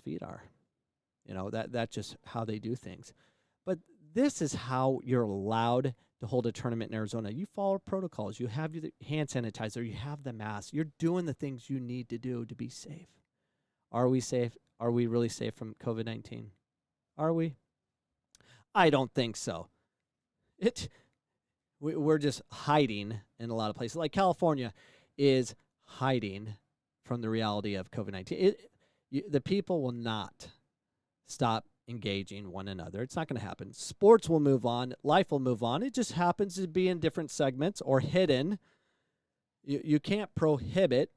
soft feet are. That's just how they do things. But this is how you're allowed to hold a tournament in Arizona. You follow protocols. You have your hand sanitizer. You have the mask. You're doing the things you need to do to be safe. Are we safe? Are we really safe from COVID-19? Are we? I don't think so. We're just hiding in a lot of places. Like California is hiding from the reality of COVID-19. The people will not stop engaging one another. It's not going to happen. Sports will move on. Life will move on. It just happens to be in different segments or hidden. You can't prohibit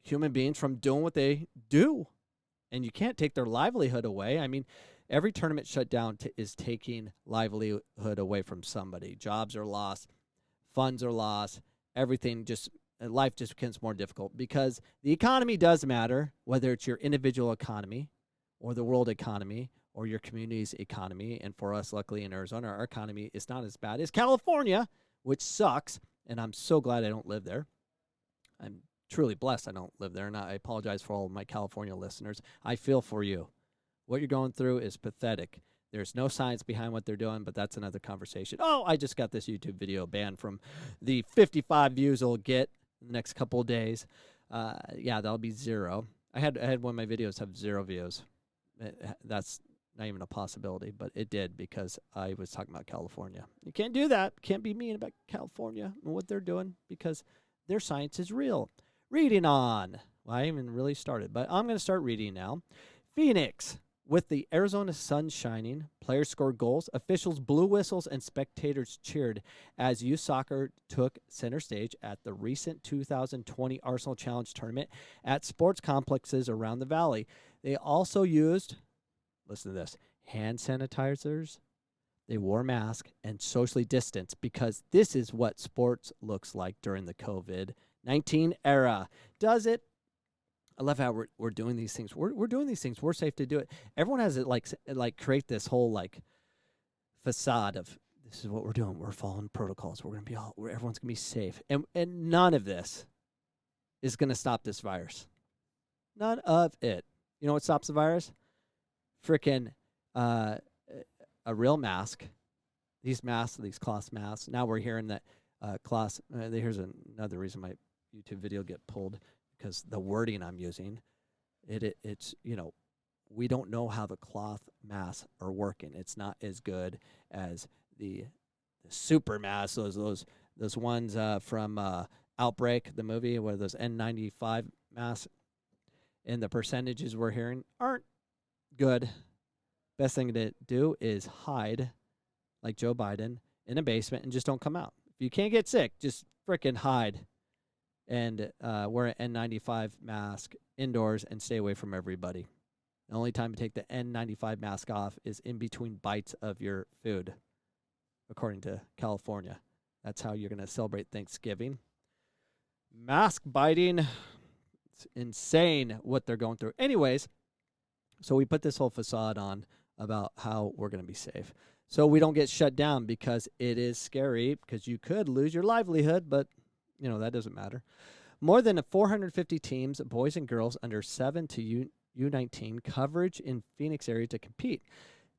human beings from doing what they do, and you can't take their livelihood away. I mean, every tournament shutdown is taking livelihood away from somebody. Jobs are lost. Funds are lost. Life just becomes more difficult because the economy does matter, whether it's your individual economy or the world economy or your community's economy. And for us, luckily in Arizona, our economy is not as bad as California, which sucks. And I'm so glad I don't live there. I'm truly blessed I don't live there. And I apologize for all of my California listeners. I feel for you. What you're going through is pathetic. There's no science behind what they're doing, but that's another conversation. Oh, I just got this YouTube video banned from the 55 views it'll get in the next couple of days. That'll be 0. I had one of my videos have 0 views. That's not even a possibility, but it did because I was talking about California. You can't do that. Can't be mean about California and what they're doing because their science is real. Reading on. Well, I haven't even really started, but I'm going to start reading now. Phoenix. With the Arizona sun shining, players scored goals, officials blew whistles, and spectators cheered as youth soccer took center stage at the recent 2020 Arsenal Challenge tournament at sports complexes around the valley. They also used, listen to this, hand sanitizers. They wore masks and socially distanced because this is what sports looks like during the COVID-19 era. Does it? I love how we're doing these things. We're doing these things. We're safe to do it. Everyone has it like create this whole facade of this is what we're doing. We're following protocols. Everyone's gonna be safe. And none of this is gonna stop this virus. None of it. You know what stops the virus? Freaking a real mask. These masks, these cloth masks. Now we're hearing that cloth. Here's another reason my YouTube video get pulled. Because the wording I'm using, it's we don't know how the cloth masks are working. It's not as good as the super masks, those ones from Outbreak, the movie, where those N95 masks, and the percentages we're hearing aren't good. Best thing to do is hide, like Joe Biden, in a basement and just don't come out. If you can't get sick, just frickin' hide. And wear an N95 mask indoors and stay away from everybody. The only time to take the N95 mask off is in between bites of your food, according to California. That's how you're going to celebrate Thanksgiving. Mask biting. It's insane what they're going through. Anyways, so we put this whole facade on about how we're going to be safe. So we don't get shut down because it is scary because you could lose your livelihood, but that doesn't matter. More than 450 teams, boys and girls under 7 to U19 coverage in Phoenix area to compete,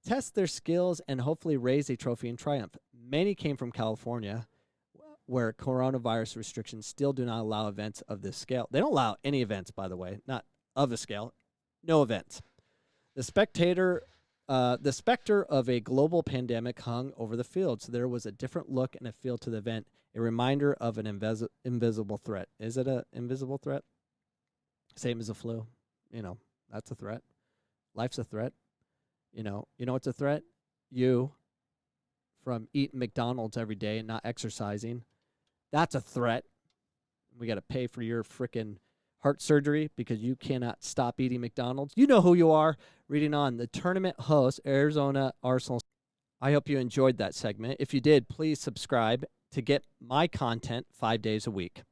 test their skills, and hopefully raise a trophy in triumph. Many came from California, where coronavirus restrictions still do not allow events of this scale. They don't allow any events, by the way, not of a scale, no events. The specter of a global pandemic hung over the field, so there was a different look and a feel to the event, a reminder of an invisible threat. Is it an invisible threat? Same as the flu. That's a threat. Life's a threat. What's a threat? You from eating McDonald's every day and not exercising. That's a threat. We got to pay for your frickin' heart surgery because you cannot stop eating McDonald's. You know who you are. Reading on, the tournament host, Arizona Arsenal. I hope you enjoyed that segment. If you did, please subscribe to get my content 5 days a week.